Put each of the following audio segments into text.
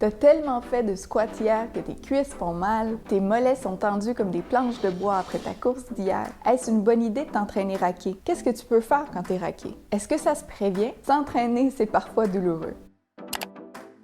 T'as tellement fait de squats hier que tes cuisses font mal, tes mollets sont tendus comme des planches de bois après ta course d'hier. Est-ce une bonne idée de t'entraîner raqué? Qu'est-ce que tu peux faire quand t'es raqué? Est-ce que ça se prévient? S'entraîner, c'est parfois douloureux.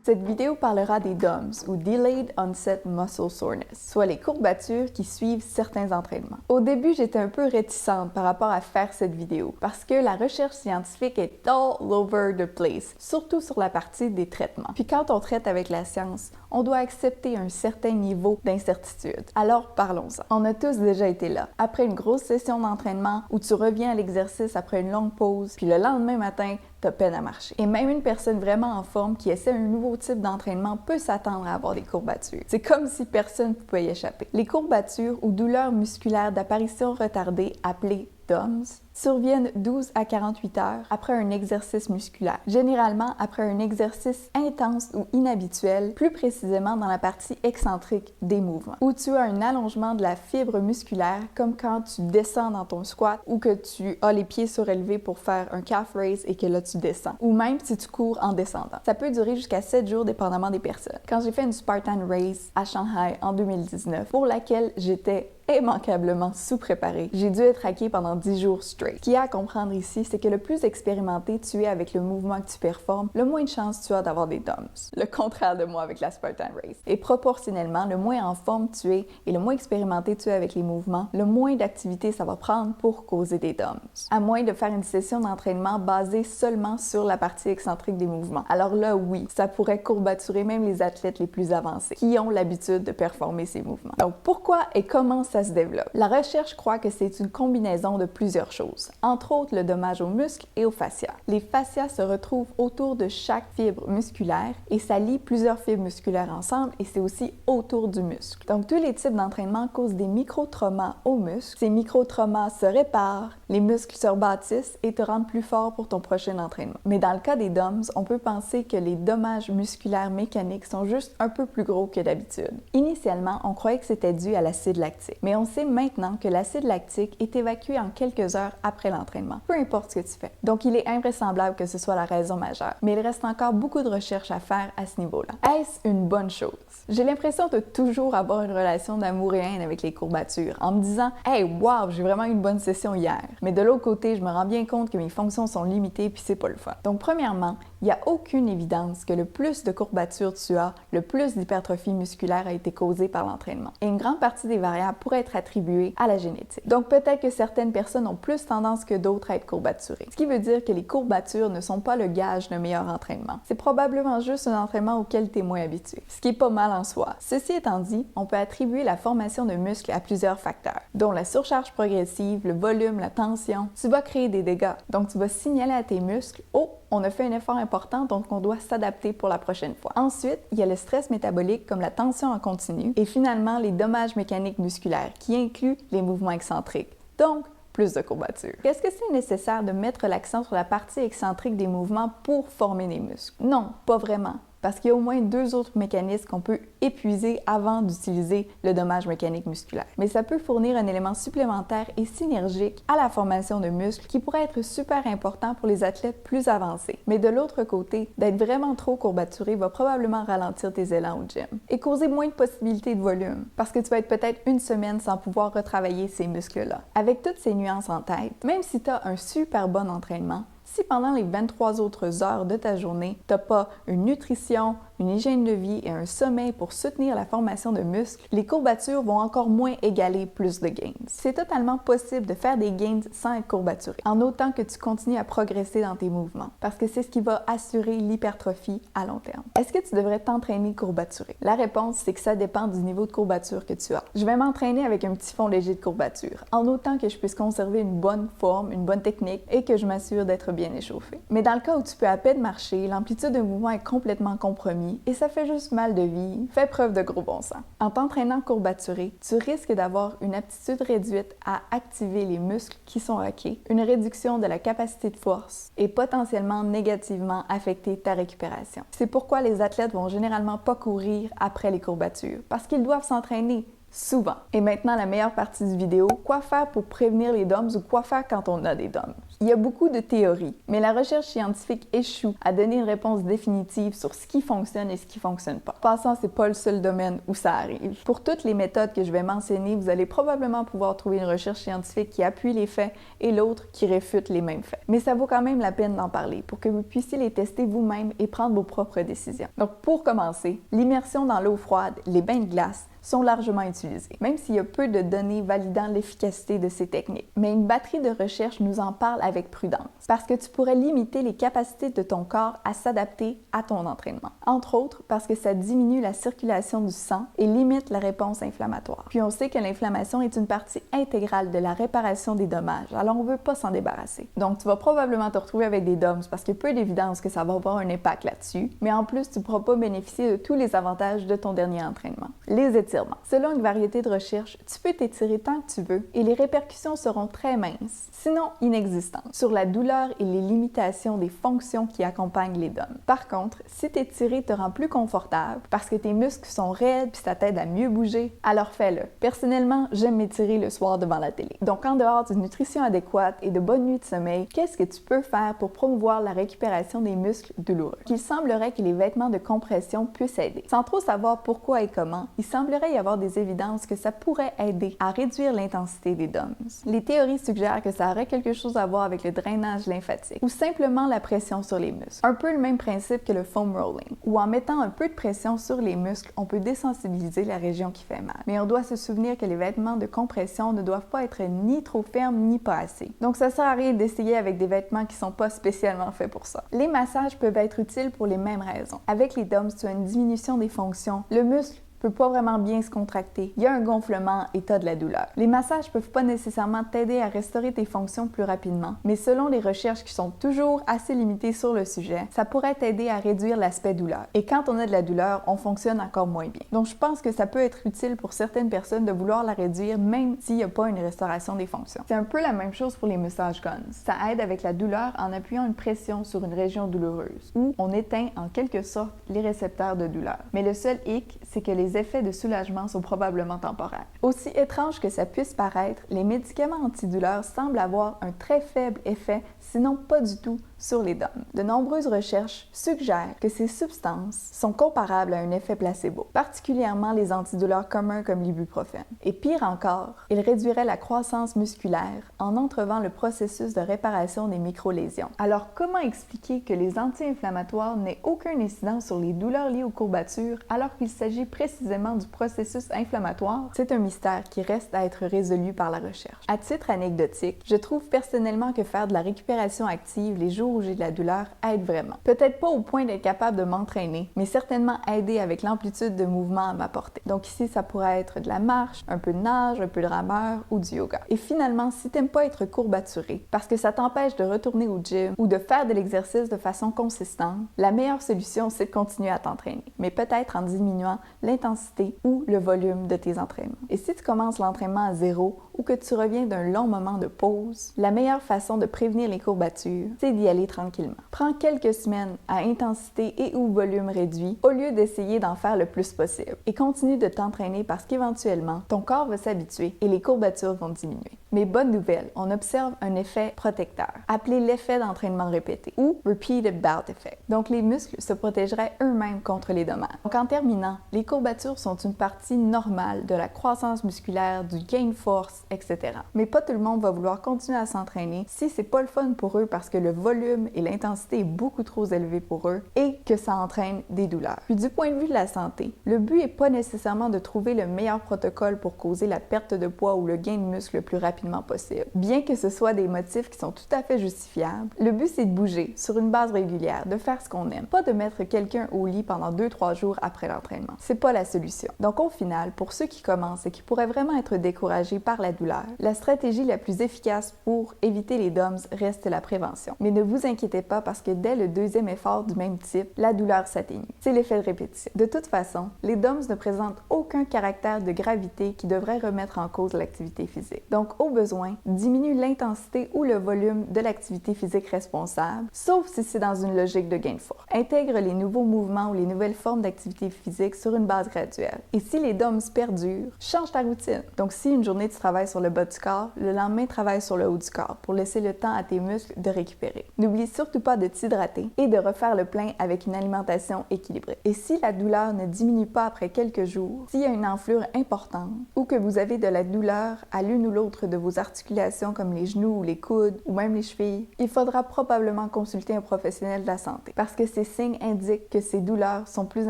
Cette vidéo parlera des DOMS ou Delayed Onset Muscle Soreness, soit les courbatures qui suivent certains entraînements. Au début, j'étais un peu réticente par rapport à faire cette vidéo parce que la recherche scientifique est all over the place, surtout sur la partie des traitements. Puis quand on traite avec la science, on doit accepter un certain niveau d'incertitude. Alors parlons-en. On a tous déjà été là. Après une grosse session d'entraînement où tu reviens à l'exercice après une longue pause, puis le lendemain matin, t'as peine à marcher. Et même une personne vraiment en forme qui essaie un nouveau type d'entraînement peut s'attendre à avoir des courbatures. C'est comme si personne ne pouvait y échapper. Les courbatures ou douleurs musculaires d'apparition retardée appelées DOMS surviennent 12 à 48 heures après un exercice musculaire, généralement après un exercice intense ou inhabituel, plus précisément dans la partie excentrique des mouvements, où tu as un allongement de la fibre musculaire comme quand tu descends dans ton squat ou que tu as les pieds surélevés pour faire un calf raise et que là tu descends, ou même si tu cours en descendant. Ça peut durer jusqu'à 7 jours dépendamment des personnes. Quand j'ai fait une Spartan Race à Shanghai en 2019, pour laquelle j'étais immanquablement sous-préparée, j'ai dû être raquée pendant 10 jours straight. Ce qu'il y a à comprendre ici, c'est que le plus expérimenté tu es avec le mouvement que tu performes, le moins de chances tu as d'avoir des DOMS. Le contraire de moi avec la Spartan Race. Et proportionnellement, le moins en forme tu es et le moins expérimenté tu es avec les mouvements, le moins d'activité ça va prendre pour causer des DOMS. À moins de faire une session d'entraînement basée seulement sur la partie excentrique des mouvements. Alors là, oui, ça pourrait courbaturer même les athlètes les plus avancés qui ont l'habitude de performer ces mouvements. Donc pourquoi et comment ça se développe? La recherche croit que c'est une combinaison de plusieurs choses, entre autres le dommage aux muscles et aux fascias. Les fascias se retrouvent autour de chaque fibre musculaire et ça lie plusieurs fibres musculaires ensemble et c'est aussi autour du muscle. Donc tous les types d'entraînement causent des micro-traumas aux muscles. Ces micro-traumas se réparent, les muscles se rebâtissent et te rendent plus fort pour ton prochain entraînement. Mais dans le cas des DOMS, on peut penser que les dommages musculaires mécaniques sont juste un peu plus gros que d'habitude. Initialement, on croyait que c'était dû à l'acide lactique, mais on sait maintenant que l'acide lactique est évacué en quelques heures après l'entraînement, peu importe ce que tu fais. Donc il est invraisemblable que ce soit la raison majeure, mais il reste encore beaucoup de recherches à faire à ce niveau-là. Est-ce une bonne chose? J'ai l'impression de toujours avoir une relation d'amour et haine avec les courbatures, en me disant « Hey, wow, j'ai vraiment eu une bonne session hier ». Mais de l'autre côté, je me rends bien compte que mes fonctions sont limitées puis c'est pas le fun. Donc premièrement, il n'y a aucune évidence que le plus de courbatures tu as, le plus d'hypertrophie musculaire a été causé par l'entraînement. Et une grande partie des variables pourrait être attribuée à la génétique. Donc peut-être que certaines personnes ont plus tendance que d'autres à être courbaturées. Ce qui veut dire que les courbatures ne sont pas le gage d'un meilleur entraînement. C'est probablement juste un entraînement auquel tu es moins habitué, ce qui est pas mal en soi. Ceci étant dit, on peut attribuer la formation de muscles à plusieurs facteurs, dont la surcharge progressive, le volume, la tension. Tu vas créer des dégâts, donc tu vas signaler à tes muscles « Oh, on a fait un effort important, donc on doit s'adapter pour la prochaine fois. » Ensuite, il y a le stress métabolique comme la tension en continu et finalement les dommages mécaniques musculaires qui incluent les mouvements excentriques. Donc, plus de courbatures. Est-ce que c'est nécessaire de mettre l'accent sur la partie excentrique des mouvements pour former des muscles? Non, pas vraiment. Parce qu'il y a au moins 2 autres mécanismes qu'on peut épuiser avant d'utiliser le dommage mécanique musculaire. Mais ça peut fournir un élément supplémentaire et synergique à la formation de muscles qui pourrait être super important pour les athlètes plus avancés. Mais de l'autre côté, d'être vraiment trop courbaturé va probablement ralentir tes élans au gym et causer moins de possibilités de volume parce que tu vas être peut-être une semaine sans pouvoir retravailler ces muscles-là. Avec toutes ces nuances en tête, même si tu as un super bon entraînement, si pendant les 23 autres heures de ta journée, tu n'as pas une nutrition, une hygiène de vie et un sommeil pour soutenir la formation de muscles, les courbatures vont encore moins égaler plus de gains. C'est totalement possible de faire des gains sans être courbaturé, en autant que tu continues à progresser dans tes mouvements, parce que c'est ce qui va assurer l'hypertrophie à long terme. Est-ce que tu devrais t'entraîner courbaturé? La réponse, c'est que ça dépend du niveau de courbature que tu as. Je vais m'entraîner avec un petit fond léger de courbature, en autant que je puisse conserver une bonne forme, une bonne technique et que je m'assure d'être bien échauffé. Mais dans le cas où tu peux à peine marcher, l'amplitude de mouvement est complètement compromise et ça fait juste mal de vie, fais preuve de gros bon sens. En t'entraînant courbaturé, tu risques d'avoir une aptitude réduite à activer les muscles qui sont raqués, une réduction de la capacité de force et potentiellement négativement affecter ta récupération. C'est pourquoi les athlètes vont généralement pas courir après les courbatures, parce qu'ils doivent s'entraîner souvent. Et maintenant, la meilleure partie du vidéo, quoi faire pour prévenir les DOMS ou quoi faire quand on a des DOMS. Il y a beaucoup de théories, mais la recherche scientifique échoue à donner une réponse définitive sur ce qui fonctionne et ce qui fonctionne pas. En passant, c'est pas le seul domaine où ça arrive. Pour toutes les méthodes que je vais mentionner, vous allez probablement pouvoir trouver une recherche scientifique qui appuie les faits et l'autre qui réfute les mêmes faits. Mais ça vaut quand même la peine d'en parler pour que vous puissiez les tester vous-même et prendre vos propres décisions. Donc pour commencer, l'immersion dans l'eau froide, les bains de glace, sont largement utilisés, même s'il y a peu de données validant l'efficacité de ces techniques. Mais une batterie de recherche nous en parle avec prudence, parce que tu pourrais limiter les capacités de ton corps à s'adapter à ton entraînement. Entre autres, parce que ça diminue la circulation du sang et limite la réponse inflammatoire. Puis on sait que l'inflammation est une partie intégrale de la réparation des dommages, alors on ne veut pas s'en débarrasser. Donc tu vas probablement te retrouver avec des DOMS parce qu'il y a peu d'évidence que ça va avoir un impact là-dessus, mais en plus tu ne pourras pas bénéficier de tous les avantages de ton dernier entraînement. Les étirements. Selon une variété de recherches, tu peux t'étirer tant que tu veux et les répercussions seront très minces, sinon inexistantes, sur la douleur et les limitations des fonctions qui accompagnent les DOMS. Par contre, si t'étirer te rend plus confortable parce que tes muscles sont raides puis ça t'aide à mieux bouger, alors fais-le. Personnellement, j'aime m'étirer le soir devant la télé. Donc en dehors d'une nutrition adéquate et de bonnes nuits de sommeil, qu'est-ce que tu peux faire pour promouvoir la récupération des muscles douloureux? Il semblerait que les vêtements de compression puissent aider. Sans trop savoir pourquoi et comment, il semblerait y avoir des évidences que ça pourrait aider à réduire l'intensité des DOMS. Les théories suggèrent que ça aurait quelque chose à voir avec le drainage lymphatique ou simplement la pression sur les muscles. Un peu le même principe que le foam rolling, où en mettant un peu de pression sur les muscles, on peut désensibiliser la région qui fait mal. Mais on doit se souvenir que les vêtements de compression ne doivent pas être ni trop fermes ni pas assez. Donc ça sert à rien d'essayer avec des vêtements qui sont pas spécialement faits pour ça. Les massages peuvent être utiles pour les mêmes raisons. Avec les DOMS, tu as une diminution des fonctions. Le muscle peut pas vraiment bien se contracter. Il y a un gonflement et t'as de la douleur. Les massages peuvent pas nécessairement t'aider à restaurer tes fonctions plus rapidement, mais selon les recherches qui sont toujours assez limitées sur le sujet, ça pourrait t'aider à réduire l'aspect douleur. Et quand on a de la douleur, on fonctionne encore moins bien. Donc je pense que ça peut être utile pour certaines personnes de vouloir la réduire même s'il n'y a pas une restauration des fonctions. C'est un peu la même chose pour les massages guns. Ça aide avec la douleur en appuyant une pression sur une région douloureuse, où on éteint en quelque sorte les récepteurs de douleur. Mais le seul hic, c'est que les effets de soulagement sont probablement temporaires. Aussi étrange que ça puisse paraître, les médicaments antidouleurs semblent avoir un très faible effet, sinon pas du tout, sur les DOMS. De nombreuses recherches suggèrent que ces substances sont comparables à un effet placebo, particulièrement les antidouleurs communs comme l'ibuprofène. Et pire encore, ils réduiraient la croissance musculaire en entrevant le processus de réparation des microlésions. Alors comment expliquer que les anti-inflammatoires n'aient aucun incident sur les douleurs liées aux courbatures alors qu'il s'agit précisément du processus inflammatoire? C'est un mystère qui reste à être résolu par la recherche. À titre anecdotique, je trouve personnellement que faire de la récupération active les jours où j'ai de la douleur aide vraiment. Peut-être pas au point d'être capable de m'entraîner, mais certainement aider avec l'amplitude de mouvement à ma portée. Donc ici, ça pourrait être de la marche, un peu de nage, un peu de rameur ou du yoga. Et finalement, si t'aimes pas être courbaturé, parce que ça t'empêche de retourner au gym ou de faire de l'exercice de façon consistante, la meilleure solution, c'est de continuer à t'entraîner, mais peut-être en diminuant l'intensité ou le volume de tes entraînements. Et si tu commences l'entraînement à zéro ou que tu reviens d'un long moment de pause, la meilleure façon de prévenir les courbatures, c'est d'y aller tranquillement. Prends quelques semaines à intensité et ou volume réduit au lieu d'essayer d'en faire le plus possible. Et continue de t'entraîner parce qu'éventuellement, ton corps va s'habituer et les courbatures vont diminuer. Mais bonne nouvelle, on observe un effet protecteur, appelé l'effet d'entraînement répété ou Repeated Bout Effect. Donc les muscles se protégeraient eux-mêmes contre les dommages. Donc en terminant, les courbatures sont une partie normale de la croissance musculaire, du gain de force, etc. Mais pas tout le monde va vouloir continuer à s'entraîner si c'est pas le fun pour eux parce que le volume et l'intensité est beaucoup trop élevé pour eux et que ça entraîne des douleurs. Puis du point de vue de la santé, le but est pas nécessairement de trouver le meilleur protocole pour causer la perte de poids ou le gain de muscle le plus rapidement possible. Bien que ce soit des motifs qui sont tout à fait justifiables, le but c'est de bouger sur une base régulière, de faire ce qu'on aime, pas de mettre quelqu'un au lit pendant 2-3 jours après l'entraînement. C'est pas la solution. Donc au final, pour ceux qui commencent et qui pourraient vraiment être découragés par la douleur, la stratégie la plus efficace pour éviter les DOMS reste la prévention. Mais ne vous inquiétez pas parce que dès le deuxième effort du même type, la douleur s'atténue. C'est l'effet de répétition. De toute façon, les DOMS ne présentent aucun caractère de gravité qui devrait remettre en cause l'activité physique. Donc au besoin, diminue l'intensité ou le volume de l'activité physique responsable, sauf si c'est dans une logique de gain de force. Intègre les nouveaux mouvements ou les nouvelles formes d'activité physique sur une base graduelle. Et si les DOMS perdurent, change ta routine. Donc si une journée tu travailles sur sur le bas du corps, le lendemain travaille sur le haut du corps pour laisser le temps à tes muscles de récupérer. N'oublie surtout pas de t'hydrater et de refaire le plein avec une alimentation équilibrée. Et si la douleur ne diminue pas après quelques jours, s'il y a une enflure importante ou que vous avez de la douleur à l'une ou l'autre de vos articulations comme les genoux ou les coudes ou même les chevilles, il faudra probablement consulter un professionnel de la santé parce que ces signes indiquent que ces douleurs sont plus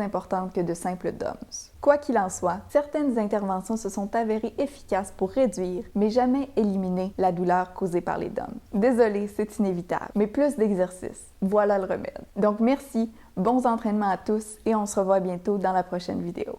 importantes que de simples DOMS. Quoi qu'il en soit, certaines interventions se sont avérées efficaces pour réduire, mais jamais éliminer la douleur causée par les DOMS. Désolée, c'est inévitable, mais plus d'exercice, voilà le remède. Donc merci, bons entraînements à tous et on se revoit bientôt dans la prochaine vidéo.